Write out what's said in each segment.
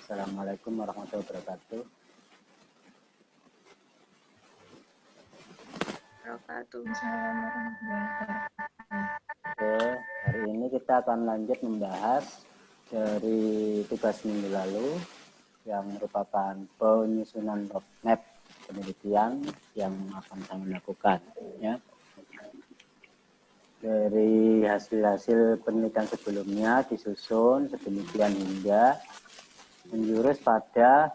Assalamualaikum warahmatullahi wabarakatuh. Oke, hari ini kita akan lanjut membahas dari tugas minggu lalu yang merupakan penyusunan roadmap penelitian yang akan kami lakukan. Ya. Dari hasil-hasil penelitian sebelumnya disusun sedemikian hingga menjurus pada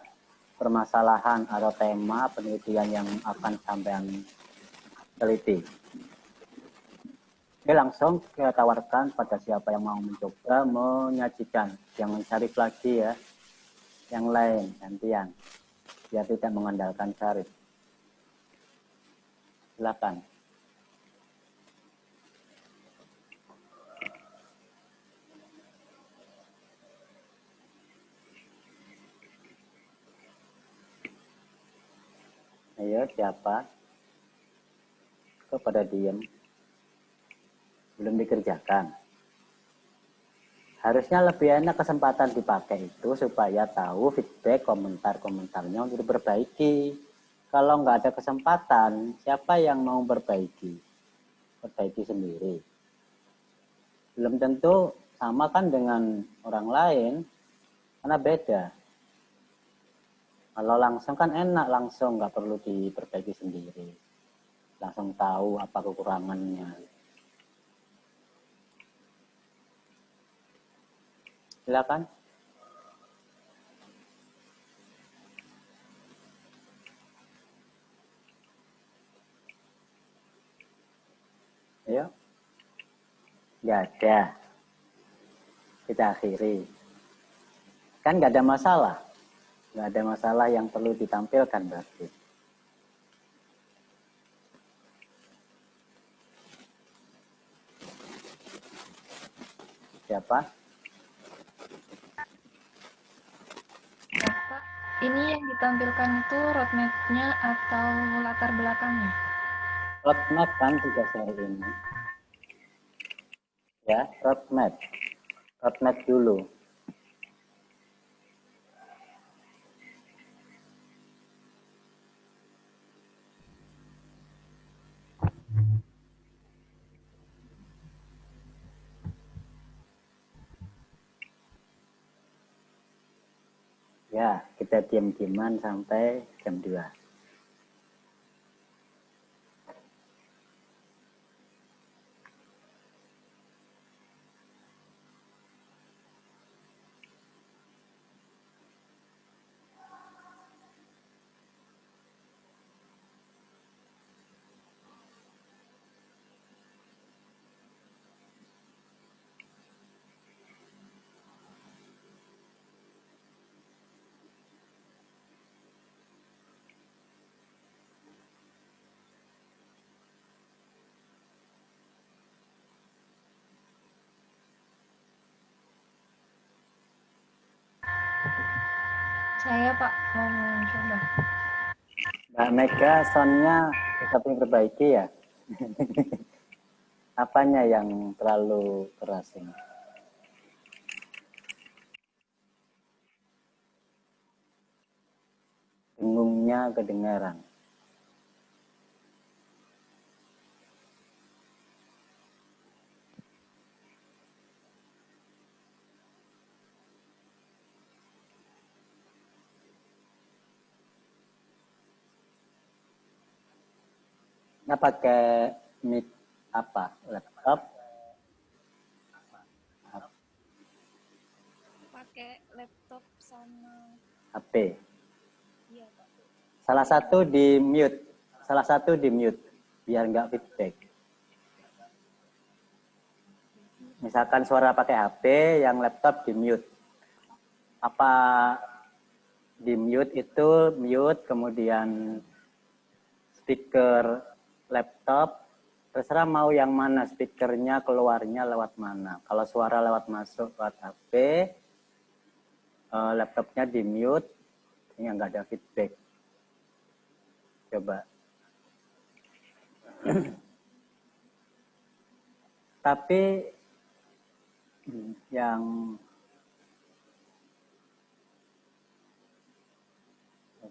permasalahan atau tema penelitian yang akan sampean teliti. Oke, langsung kita tawarkan pada siapa yang mau mencoba menyajikan, jangan Syarif lagi ya, yang lain gantian, biar tidak mengandalkan Syarif. Silakan. Ayo, siapa? Kok pada diem? Belum dikerjakan. Harusnya lebih enak kesempatan dipakai itu supaya tahu feedback komentar-komentarnya untuk diperbaiki. Kalau nggak ada kesempatan, siapa yang mau perbaiki? Perbaiki sendiri. Belum tentu sama kan dengan orang lain, karena beda. Kalau langsung kan enak, langsung nggak perlu diperbaiki sendiri. Langsung tahu apa kekurangannya. Silakan. Ayo. Nggak ada. Kita akhiri. Kan nggak ada masalah. Nggak ada masalah yang perlu ditampilkan berarti. Siapa? Bapak, ini yang ditampilkan itu roadmap-nya atau latar belakangnya? Roadmap kan tugas hari ini. Ya, roadmap. Roadmap dulu. Ya, kita diam-diaman sampai jam 2. Saya Pak mau mencoba. Mbak Mega, soundnya tetap diperbaiki ya? Apanya yang terlalu keras ini? Dengungnya kedengaran. Nah, pakai mic apa? Laptop? Pakai laptop sama HP? iya Pak. Salah satu di mute. Salah satu di mute. Biar nggak feedback. Misalkan suara pakai HP, yang laptop di mute. Apa di mute itu mute, kemudian speaker laptop, terserah mau yang mana, speakernya keluarnya lewat mana. Kalau suara lewat masuk lewat HP, laptopnya di mute, sehingga nggak ada feedback. Coba. Tapi yang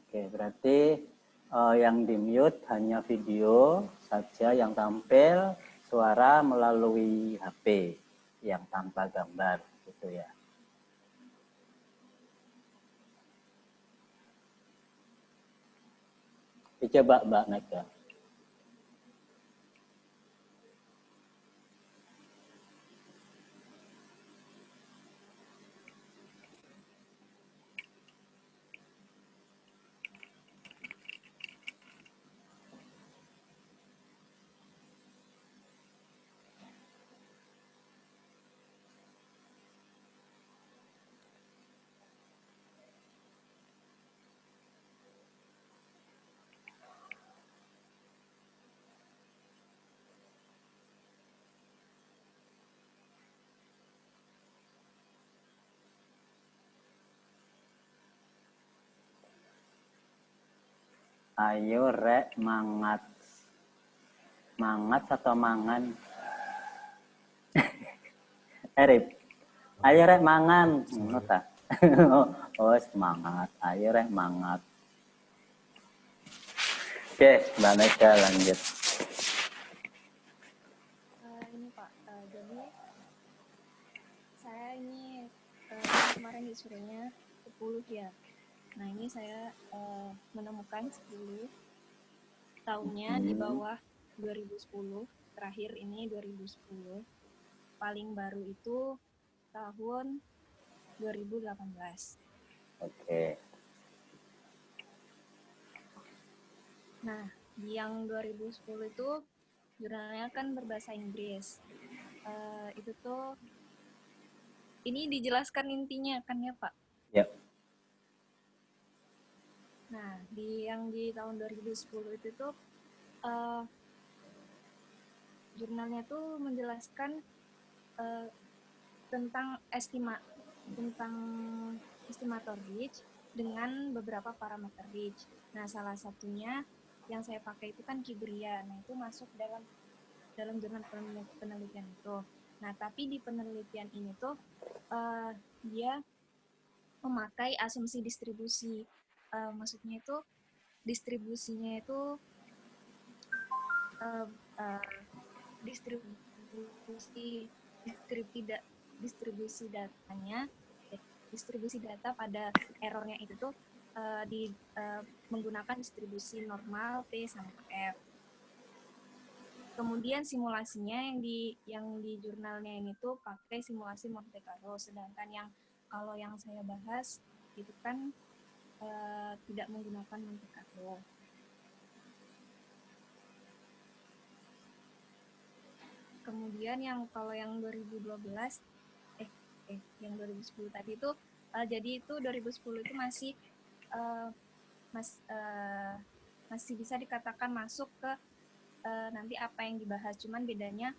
Oke, berarti yang di mute hanya video saja yang tampil, suara melalui HP yang tanpa gambar, gitu ya. Coba Mbak Mega. Ayo rek mangat. Mangat atau mangan? Erip. Ayo rek mangan. Nota. Oh, semangat. Ayo rek mangat. Oke, Mbak Mega lanjut. Ini Pak, jadi saya ini kemarin disuruhnya 10 ya. Nah ini saya menemukan 10 tahunnya di bawah 2010, terakhir ini 2010. Paling baru itu tahun 2018. Oke. Nah, di yang 2010 itu jurnalnya kan berbahasa Inggris. Itu tuh, ini dijelaskan intinya kan ya Pak? Ya. Nah, yang di tahun 2010 itu tuh jurnalnya tuh menjelaskan tentang estimator ridge dengan beberapa parameter ridge. Nah, salah satunya yang saya pakai itu kan Kibria. Nah, itu masuk dalam jurnal penelitian itu. Nah, tapi di penelitian ini tuh dia memakai asumsi distribusi. Maksudnya itu distribusinya itu distribusi datanya, distribusi data pada errornya itu tuh menggunakan distribusi normal P sama F. Kemudian simulasinya yang di jurnalnya ini tuh pakai simulasi Monte Carlo, sedangkan kalau yang saya bahas itu kan tidak menggunakan Monte Carlo. Kemudian kalau yang 2012 yang 2010 tadi itu jadi itu 2010 itu masih bisa dikatakan masuk ke nanti apa yang dibahas, cuman bedanya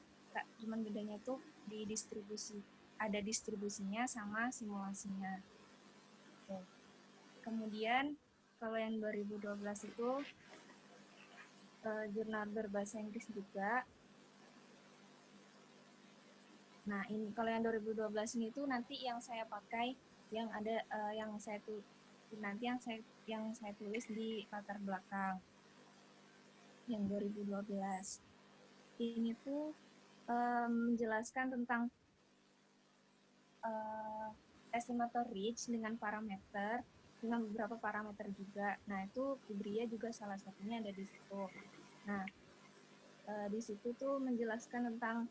itu di distribusi, ada distribusinya sama simulasinya. Oke. Kemudian kalau yang 2012 itu jurnal berbahasa Inggris juga. Nah, ini kalau yang 2012 ini tuh nanti yang saya pakai yang ada yang saya tulis di latar belakang yang 2012. Ini tuh menjelaskan tentang estimator ridge dengan beberapa parameter juga. Nah, itu Kibria juga salah satunya ada di situ. Nah, di situ tuh menjelaskan tentang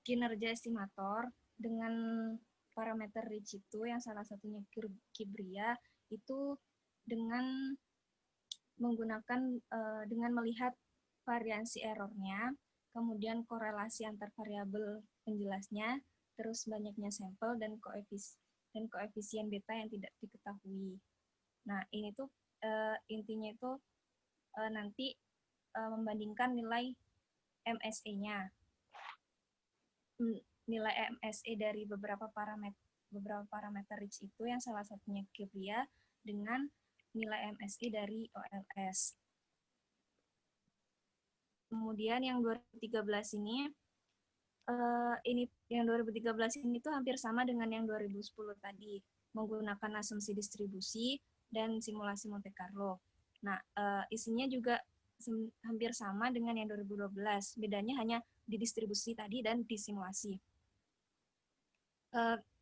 kinerja estimator dengan parameter ridge itu yang salah satunya Kibria itu dengan menggunakan dengan melihat variansi errornya, kemudian korelasi antar variabel penjelasnya, terus banyaknya sampel dan koefisien beta yang tidak diketahui. Nah, ini tuh intinya itu nanti membandingkan nilai MSE-nya. Nilai MSE dari beberapa parameter ridge itu yang salah satunya Kibria dengan nilai MSE dari OLS. Kemudian yang 2013 ini yang 2013 ini tuh hampir sama dengan yang 2010 tadi. menggunakan asumsi distribusi dan simulasi Monte Carlo. Nah, isinya juga hampir sama dengan yang 2012. Bedanya hanya di distribusi tadi dan di simulasi.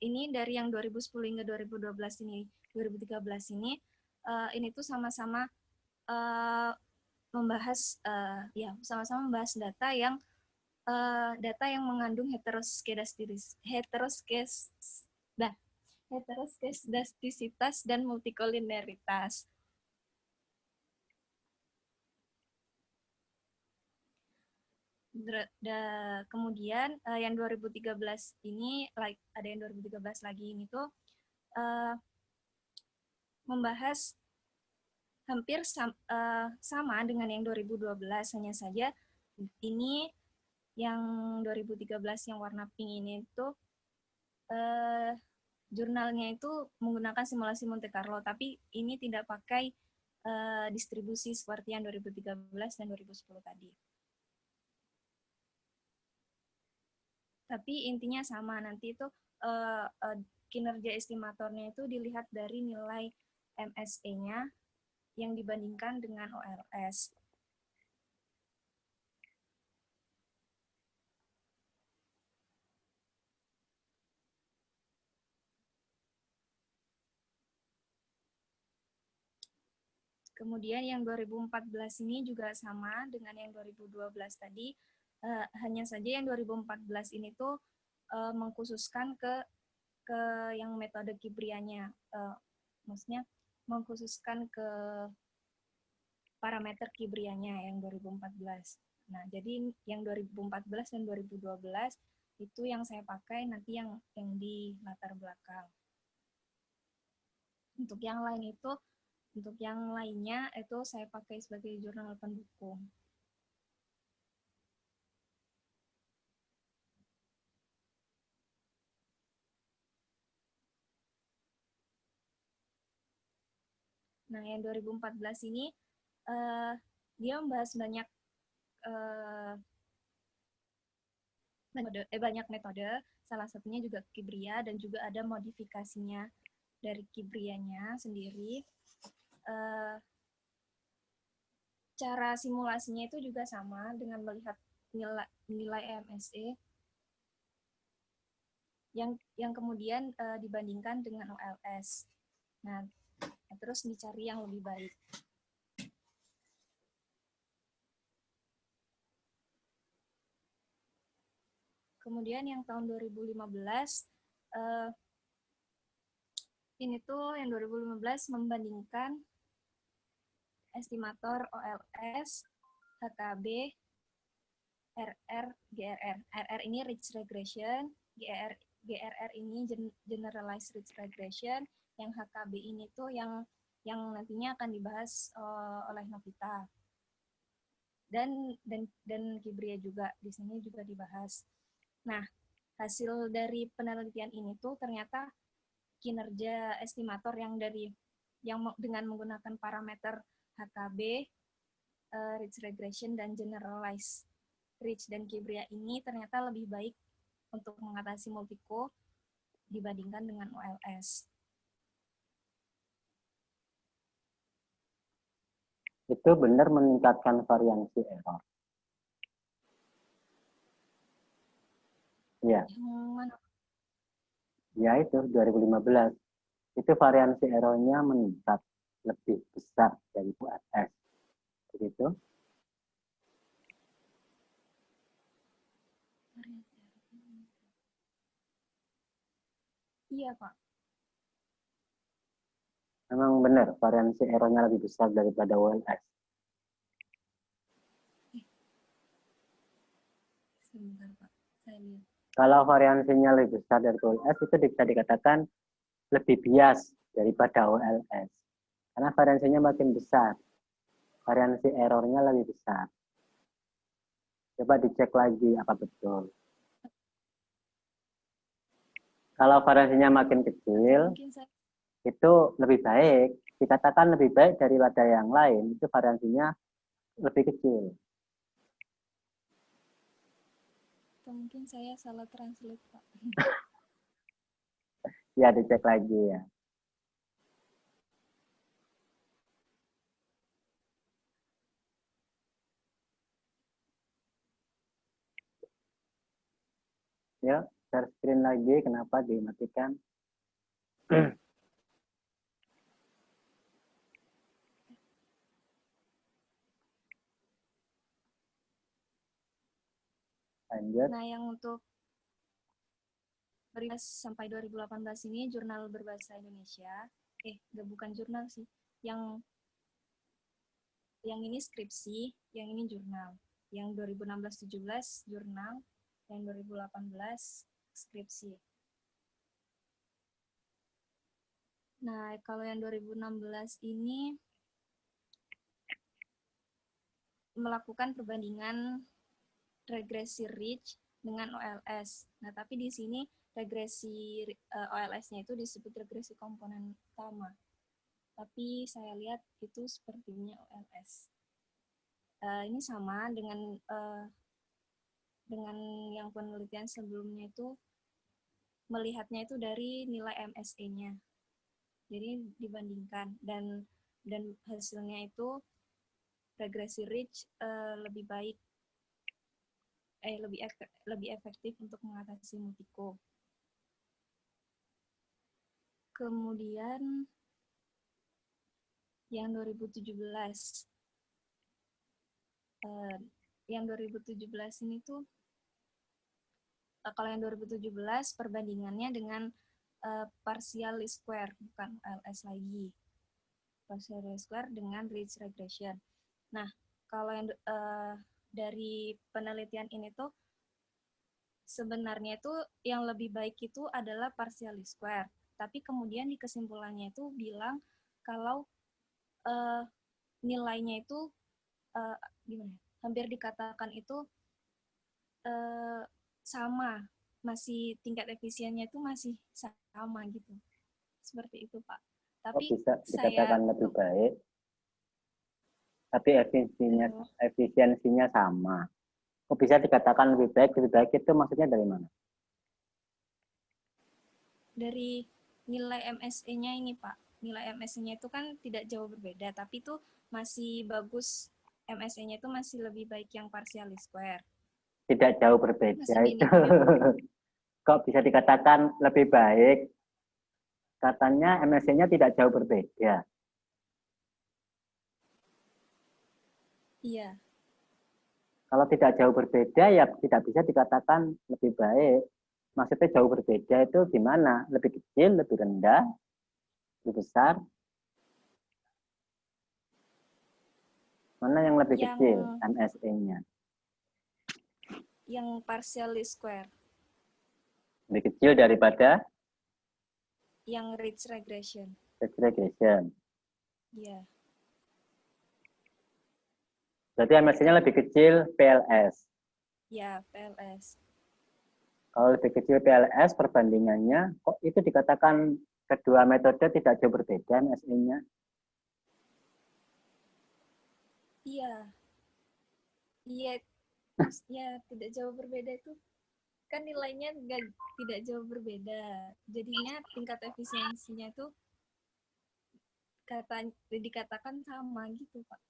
Ini dari yang 2010 hingga 2012 ini, 2013 ini tuh sama-sama membahas sama-sama membahas data yang mengandung heteroskedastisitas dan multikolineritas. Kemudian yang 2013 ini, ada yang 2013 lagi ini tuh membahas hampir sama dengan yang 2012, hanya saja ini yang 2013 yang warna pink ini itu jurnalnya itu menggunakan simulasi Monte Carlo, tapi ini tidak pakai distribusi seperti yang 2013 dan 2010 tadi. Tapi intinya sama, nanti itu kinerja estimatornya itu dilihat dari nilai MSE-nya yang dibandingkan dengan OLS. Kemudian yang 2014 ini juga sama dengan yang 2012 tadi, hanya saja yang 2014 ini tuh mengkhususkan ke yang metode Kibrianya, maksudnya mengkhususkan ke parameter Kibrianya yang 2014. Nah, jadi yang 2014 dan 2012 itu yang saya pakai nanti yang di latar belakang. Untuk yang lainnya itu saya pakai sebagai jurnal pendukung. Nah, yang 2014 ini dia membahas banyak metode, salah satunya juga Kibria, dan juga ada modifikasinya dari Kibrianya sendiri. Cara simulasinya itu juga sama dengan melihat nilai MSE yang kemudian dibandingkan dengan OLS. Nah, terus dicari yang lebih baik. Kemudian yang tahun 2015, ini tuh yang 2015 membandingkan estimator OLS, HKB, RR, GRR. RR ini Ridge Regression, GRR ini Generalized Ridge Regression, yang HKB ini tuh yang nantinya akan dibahas oleh Novita. Dan Kibria juga, di sini juga dibahas. Nah, hasil dari penelitian ini tuh ternyata kinerja estimator yang dengan menggunakan parameter HKB, Ridge Regression, dan Generalized Ridge dan Kibria ini ternyata lebih baik untuk mengatasi multiko dibandingkan dengan OLS. Itu benar meningkatkan variansi error. Ya. Mana? Ya itu 2015. Itu variansi errornya meningkat lebih besar dari OLS. Begitu? Iya, Pak. Memang benar, variansi errornya lebih besar daripada OLS. Sebentar, Pak. Saya lihat. Kalau variansinya lebih besar dari OLS, itu bisa dikatakan lebih bias daripada OLS. Karena variansinya makin besar. Variansi errornya lebih besar. Coba dicek lagi apa betul. Kalau variansinya makin kecil, itu lebih baik. Dikatakan lebih baik daripada yang lain, itu variansinya lebih kecil. Mungkin saya salah translate, Pak. Ya, dicek lagi ya. share screen lagi, kenapa dimatikan? Lanjut. Nah, yang untuk 2012 sampai 2018 ini jurnal berbahasa Indonesia, bukan jurnal sih, yang ini skripsi, yang ini jurnal. Yang 2016-17 jurnal, yang 2018 skripsi. Nah, kalau yang 2016 ini melakukan perbandingan regresi Rich dengan OLS. Nah, tapi di sini regresi OLS-nya itu disebut regresi komponen utama. Tapi saya lihat itu sepertinya OLS. Ini sama dengan yang penelitian sebelumnya itu melihatnya itu dari nilai MSE-nya. Jadi dibandingkan dan hasilnya itu regresi Rich lebih baik, lebih efektif untuk mengatasi multiko. Kemudian yang 2017 ini tuh kalau yang 2017 perbandingannya dengan partial least square, bukan LS lagi. Partial least square dengan Ridge regression. Nah, kalau yang dari penelitian ini tuh sebenarnya itu yang lebih baik itu adalah partial least square. Tapi kemudian di kesimpulannya itu bilang kalau nilainya itu gimana? Hampir dikatakan itu sama, masih tingkat efisiennya itu masih sama gitu. Seperti itu, Pak. Tapi bisa dikatakan lebih baik, tapi efisiensinya sama. Kok bisa dikatakan lebih baik itu maksudnya dari mana? Dari nilai MSE-nya ini, Pak. Nilai MSE-nya itu kan tidak jauh berbeda, tapi itu masih bagus. MSE-nya itu masih lebih baik yang partial square. Tidak jauh berbeda itu. Kok bisa dikatakan lebih baik? Katanya MSE-nya tidak jauh berbeda. Iya. Kalau tidak jauh berbeda ya tidak bisa dikatakan lebih baik. Maksudnya jauh berbeda itu gimana? Lebih kecil, lebih rendah, lebih besar? Mana yang lebih kecil MSE-nya? Yang partially square. Lebih kecil daripada? Yang Ridge regression. Ridge regression. Iya. Berarti MSE-nya lebih kecil PLS. Ya, PLS. Kalau lebih kecil PLS perbandingannya, kok itu dikatakan kedua metode tidak jauh berbeda MSE-nya? Iya. Iya, ya tidak jauh berbeda itu. Kan nilainya tidak jauh berbeda. Jadinya tingkat efisiensinya itu dikatakan sama gitu, Pak.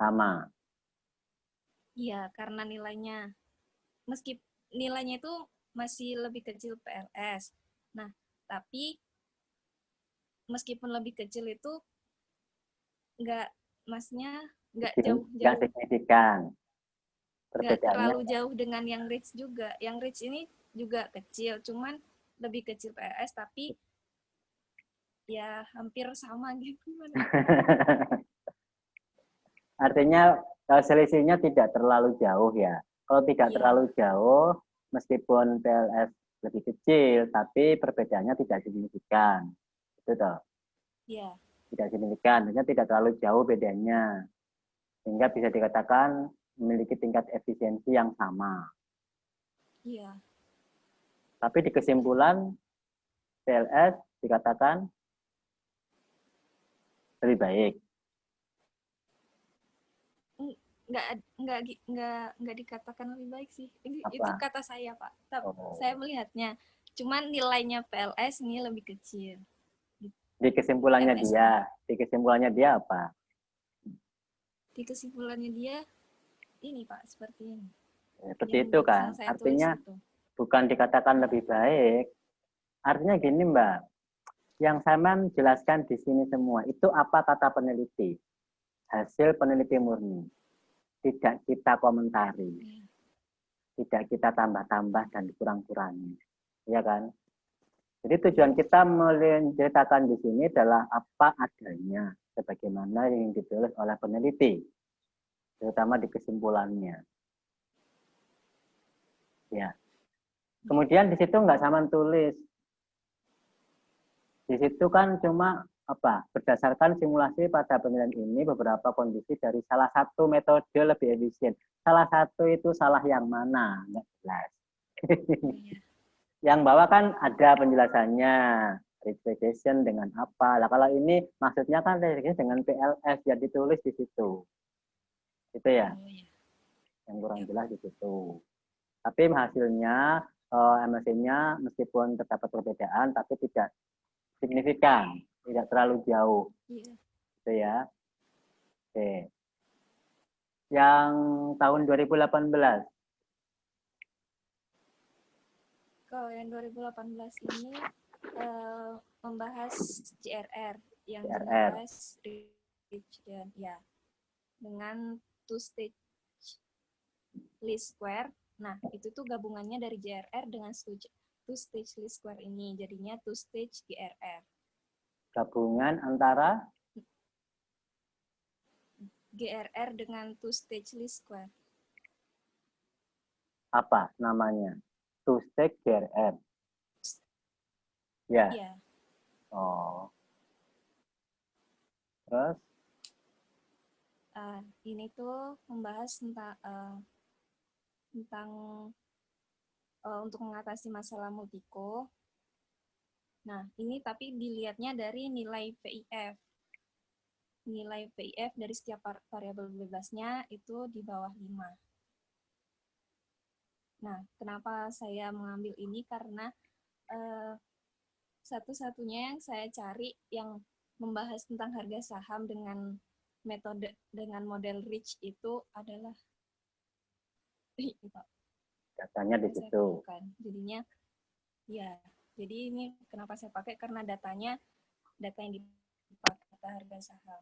Sama. Iya, karena meskipun nilainya itu masih lebih kecil PLS. Nah, tapi meskipun lebih kecil itu nggak jauh-jauh. Nggak signifikan. Nggak terlalu jauh dengan yang Rich juga. Yang Rich ini juga kecil, cuman lebih kecil PLS, tapi ya hampir sama gitu. Artinya selisihnya tidak terlalu jauh ya. Kalau tidak terlalu jauh, meskipun PLS lebih kecil, tapi perbedaannya tidak signifikan. Itu toh? Iya. Tidak signifikan, artinya tidak terlalu jauh bedanya. Sehingga bisa dikatakan memiliki tingkat efisiensi yang sama. Iya. Tapi di kesimpulan PLS dikatakan lebih baik. Nggak dikatakan lebih baik sih. Itu kata saya, Pak. Saya melihatnya. Cuman nilainya PLS ini lebih kecil. Di kesimpulannya dia apa? Di kesimpulannya dia ini, Pak, seperti ini. Seperti yang itu yang kan. saya tulis Artinya itu. bukan dikatakan lebih baik. Artinya gini Mbak, yang saya jelaskan di sini semua itu apa kata peneliti, hasil peneliti murni, tidak kita komentari, Iya. tidak kita tambah-tambah dan kurang-kurangi, ya kan? Jadi Iya. tujuan kita menceritakan di sini adalah apa adanya, sebagaimana yang ditulis oleh peneliti, terutama di kesimpulannya. Ya. Kemudian di situ nggak sama tulis. Di situ kan cuma apa? Berdasarkan simulasi pada penilaian ini beberapa kondisi dari salah satu metode lebih efisien. Salah satu itu salah yang mana? Nggak jelas. Oh, iya. Yang bawah kan ada penjelasannya. Regression dengan apa? Lah kalau ini maksudnya kan regression dengan PLS yang ditulis di situ. Itu ya. Oh, iya. Yang kurang Ya. jelas di situ. Tapi hasilnya MSC-nya meskipun terdapat perbedaan tapi tidak signifikan, tidak terlalu jauh. Iya. Gitu ya. Oke. Yang tahun 2018. Kalau yang 2018 ini membahas GRR yang GRR. generalized region ya dengan two stage least square. Nah, itu tuh gabungannya dari GRR dengan two stage least square ini jadinya two stage GRR. Gabungan antara GRR dengan two stage least square. apa namanya? Two stage GRR. Ya. Iya. Oh. Terus Ini tuh membahas tentang untuk mengatasi masalah multiko. Nah, ini tapi dilihatnya dari nilai VIF. Nilai VIF dari setiap variabel bebasnya itu di bawah 5. Nah, kenapa saya mengambil ini? Karena satu-satunya yang saya cari yang membahas tentang harga saham dengan metode dengan model REACH itu adalah datanya di saya situ. temukan. Jadinya ya, jadi ini kenapa saya pakai karena data yang dipakai data harga saham.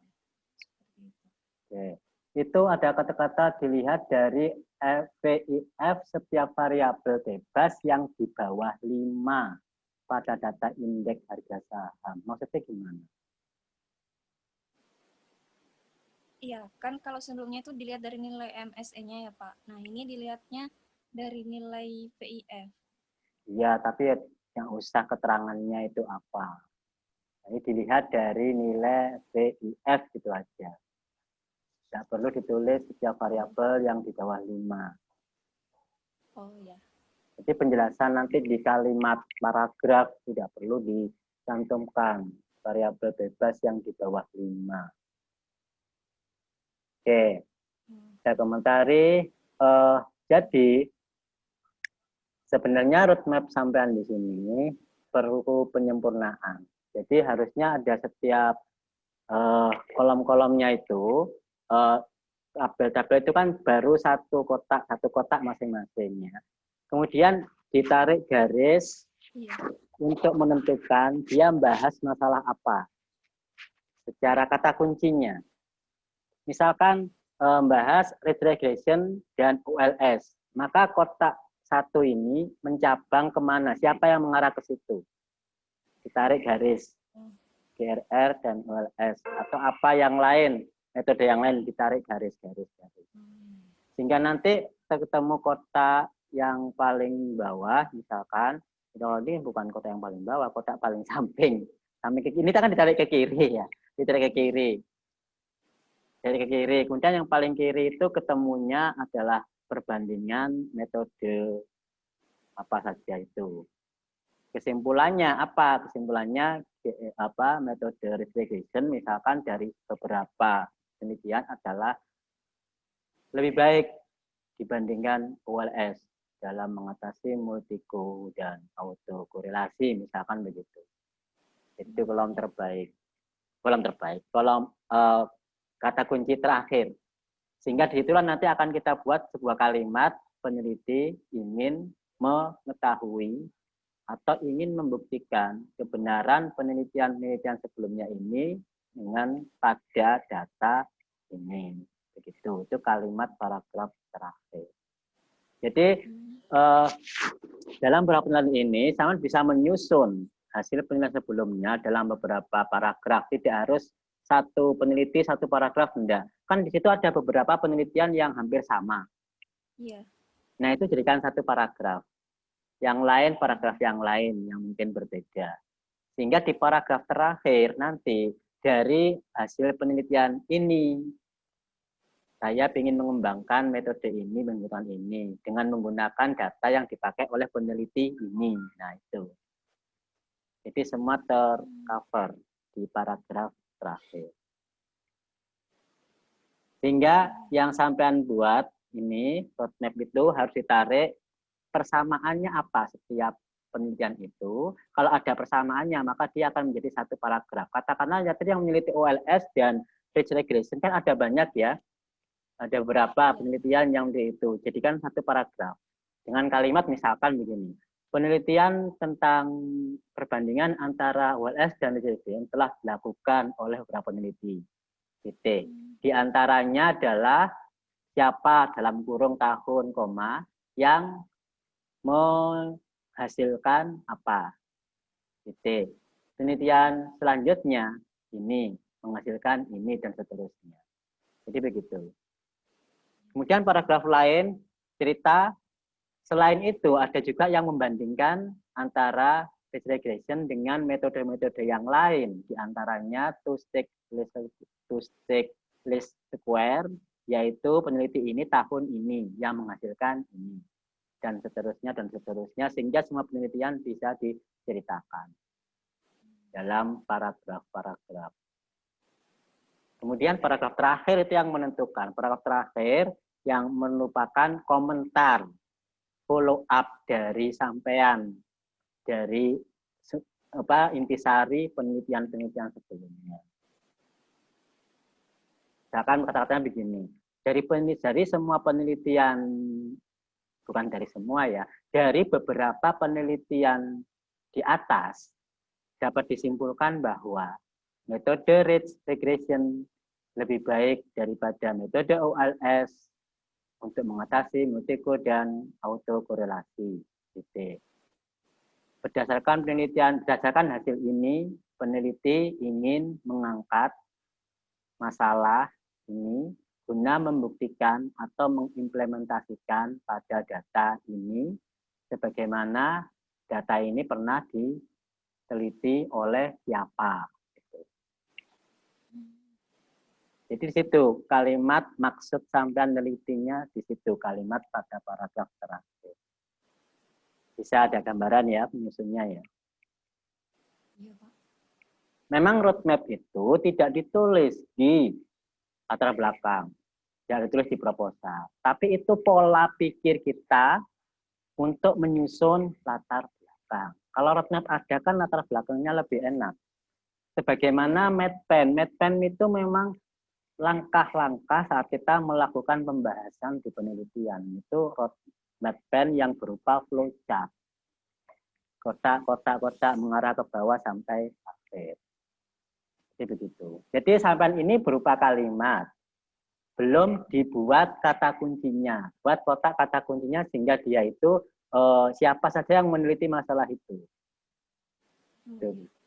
Seperti itu. Oke. Itu ada kata-kata dilihat dari VIF setiap variabel bebas yang di bawah 5 pada data indeks harga saham. Maksudnya gimana? Iya, kan kalau sebelumnya itu dilihat dari nilai MSE-nya ya Pak. Nah, ini dilihatnya dari nilai VIF. Iya, tapi yang usah keterangannya itu apa. Ini dilihat dari nilai VIF gitu aja. Tidak perlu ditulis setiap variabel yang di bawah 5. Oh ya. Jadi penjelasan nanti di kalimat paragraf tidak perlu dicantumkan variabel bebas yang di bawah 5. Oke, saya komentari. Jadi sebenarnya roadmap sampean di sini perlu penyempurnaan. Jadi harusnya ada setiap kolom-kolomnya itu tabel-tabel itu kan baru satu kotak masing-masingnya. Kemudian ditarik garis untuk menentukan dia membahas masalah apa secara kata kuncinya. Misalkan membahas regression dan ULS, maka kotak satu ini mencabang kemana? Siapa yang mengarah ke situ? Ditarik garis GRR dan ULS atau apa yang lain, metode yang lain ditarik garis-garis. Sehingga nanti ketemu kotak yang paling bawah, misalkan ini bukan kotak yang paling bawah, kotak paling samping. Ini kan ditarik ke kiri ya, ditarik ke kiri. Dari ke kiri. Kemudian yang paling kiri itu ketemunya adalah perbandingan metode apa saja itu. Kesimpulannya apa? Kesimpulannya metode regression misalkan dari beberapa penelitian adalah lebih baik dibandingkan OLS dalam mengatasi multiko dan autokorelasi misalkan begitu. Itu kolom terbaik. Kolom kata kunci terakhir. Sehingga disitulah nanti akan kita buat sebuah kalimat peneliti ingin mengetahui atau ingin membuktikan kebenaran penelitian-penelitian sebelumnya ini dengan pada data ini. Begitu, itu kalimat paragraf terakhir. Jadi dalam beberapa penelitian ini, sama bisa menyusun hasil penelitian sebelumnya dalam beberapa paragraf. Tidak harus satu peneliti, satu paragraf, enggak. Kan di situ ada beberapa penelitian yang hampir sama. Iya. Nah, itu jadikan satu paragraf. Yang lain, paragraf yang lain yang mungkin berbeda. Sehingga di paragraf terakhir nanti dari hasil penelitian ini, saya ingin mengembangkan metode ini, menggunakan ini, dengan menggunakan data yang dipakai oleh peneliti ini. Nah, itu. Jadi semua tercover di paragraf terakhir. Sehingga yang sampean buat ini, roadmap itu harus ditarik persamaannya apa setiap penelitian itu. Kalau ada persamaannya, maka dia akan menjadi satu paragraf. Katakanlah ya, tadi yang meneliti OLS dan ridge regression kan ada banyak ya. Ada beberapa penelitian yang itu. Jadikan satu paragraf. Dengan kalimat misalkan begini. Penelitian tentang perbandingan antara OLS dan ridge regression telah dilakukan oleh beberapa peneliti. Titik. Di antaranya adalah siapa dalam kurung tahun, koma, yang menghasilkan apa. Titik. Penelitian selanjutnya ini menghasilkan ini dan seterusnya. Jadi begitu. Kemudian paragraf lain cerita selain itu ada juga yang membandingkan antara ridge regression dengan metode-metode yang lain, di antaranya two-stick least square, yaitu peneliti ini tahun ini yang menghasilkan ini, dan seterusnya, sehingga semua penelitian bisa diceritakan dalam paragraf-paragraf. Kemudian paragraf terakhir itu yang menentukan. Paragraf terakhir yang merupakan komentar follow up dari sampean dari intisari penelitian-penelitian sebelumnya. Misalkan kata-katanya begini, dari semua penelitian, bukan dari semua ya, dari beberapa penelitian di atas dapat disimpulkan bahwa metode ridge regression lebih baik daripada metode OLS untuk mengatasi multikode dan autokorelasi. Berdasarkan hasil ini, peneliti ingin mengangkat masalah ini guna membuktikan atau mengimplementasikan pada data ini sebagaimana data ini pernah diteliti oleh siapa. Jadi di situ kalimat maksud sampean nelitinya di situ kalimat pada paragraf terakhir. Bisa ada gambaran ya penyusunnya ya. Iya, Pak. Memang roadmap itu tidak ditulis di latar belakang, tidak ditulis di proposal. Tapi itu pola pikir kita untuk menyusun latar belakang. Kalau roadmap ada kan latar belakangnya lebih enak. Sebagaimana medpen itu memang langkah-langkah saat kita melakukan pembahasan di penelitian. Itu roadmap yang berupa flowchart. Kotak-kotak mengarah ke bawah sampai akhir. Jadi begitu. Jadi sampai ini berupa kalimat. Belum dibuat kata kuncinya. Buat kotak kata kuncinya sehingga dia itu siapa saja yang meneliti masalah itu.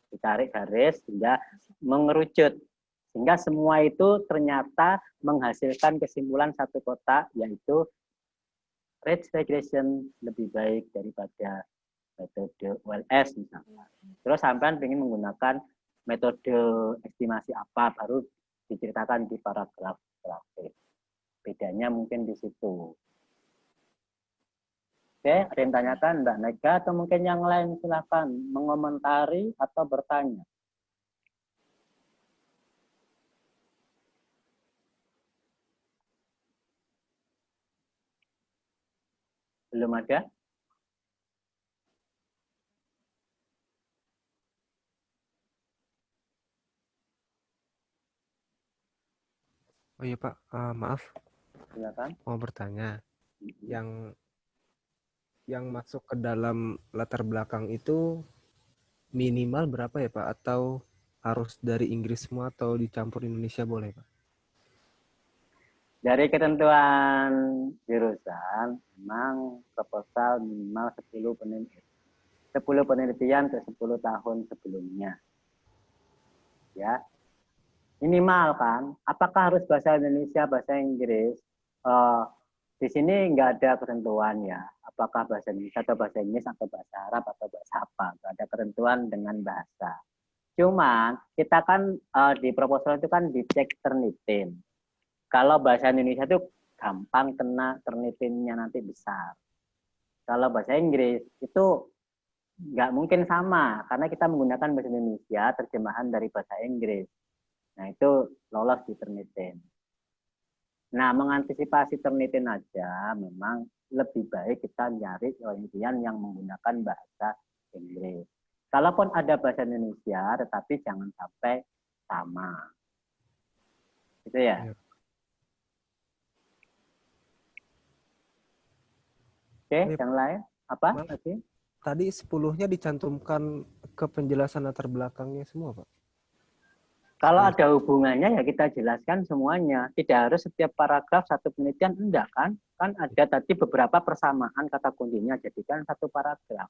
Ditarik garis sehingga mengerucut. Sehingga semua itu ternyata menghasilkan kesimpulan satu kotak, yaitu ridge regression lebih baik daripada metode OLS misalnya. Terus sampean ingin menggunakan metode estimasi apa, baru diceritakan di paragraf terakhir. Bedanya mungkin di situ. Oke, ada yang tanyakan Mbak Mega atau mungkin yang lain silakan mengomentari atau bertanya. Belum ada? Oh iya Pak, maaf Silakan. mau bertanya. Yang yang masuk ke dalam latar belakang itu minimal berapa ya Pak? Atau harus dari Inggris semua atau dicampur Indonesia boleh Pak? Dari ketentuan jurusan, memang proposal minimal 10 penelitian ke 10 tahun sebelumnya. Ya, minimal kan. Apakah harus bahasa Indonesia, bahasa Inggris? Di sini nggak ada ketentuan ya. Apakah bahasa Indonesia atau bahasa Inggris atau bahasa Arab atau bahasa apa? Nggak ada ketentuan dengan bahasa. Cuman kita kan di proposal itu kan dicek Turnitin. Kalau bahasa Indonesia itu gampang kena Turnitinnya nanti besar. Kalau bahasa Inggris itu nggak mungkin sama karena kita menggunakan bahasa Indonesia terjemahan dari bahasa Inggris. Nah itu lolos di Turnitin. Nah mengantisipasi Turnitin aja memang lebih baik kita nyari penelitian yang menggunakan bahasa Inggris. Kalaupun ada bahasa Indonesia, tetapi jangan sampai sama. Gitu ya. Ya. Oke, Ini yang lain apa Mas, lagi? tadi 10-nya dicantumkan ke penjelasan latar belakangnya semua Pak? Kalau 10. ada hubungannya ya kita jelaskan semuanya. Tidak harus setiap paragraf satu penelitian, enggak kan? Kan ada tadi beberapa persamaan kata kuncinya, jadikan satu paragraf.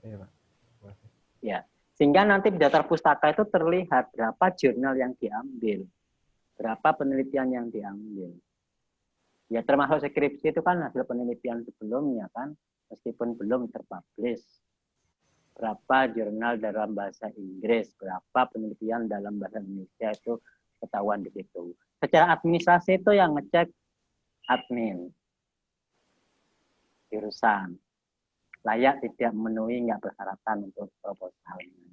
Iya Pak. Ya, sehingga nanti di daftar pustaka itu terlihat berapa jurnal yang diambil, berapa penelitian yang diambil. Ya termasuk skripsi itu kan hasil penelitian sebelumnya kan, meskipun belum terpublish. Berapa jurnal dalam bahasa Inggris, berapa penelitian dalam bahasa Indonesia itu ketahuan di situ. Secara administrasi itu yang ngecek admin, jurusan, layak tidak memenuhi nggak persyaratan untuk proposalnya.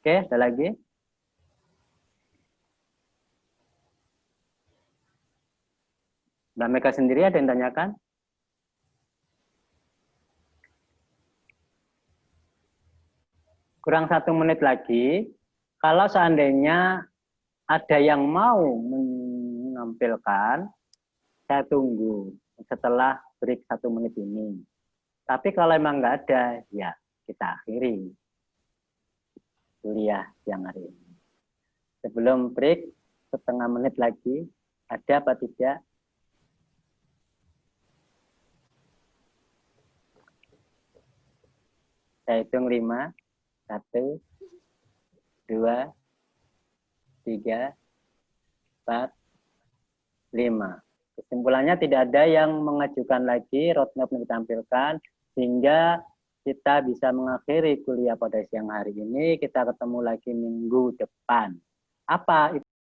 Oke, ada lagi? Mbak Mega sendiri ada yang tanyakan? Kurang 1 menit lagi. Kalau seandainya ada yang mau menampilkan, saya tunggu setelah break 1 menit ini. Tapi kalau emang nggak ada, ya kita akhiri kuliah siang hari ini. Sebelum break, 1/2 menit lagi, ada apa tidak? Saya hitung 5, 1, 2, 3, 4, 5. Kesimpulannya tidak ada yang mengajukan lagi roadmap yang ditampilkan, sehingga kita bisa mengakhiri kuliah pada siang hari ini. Kita ketemu lagi minggu depan. Apa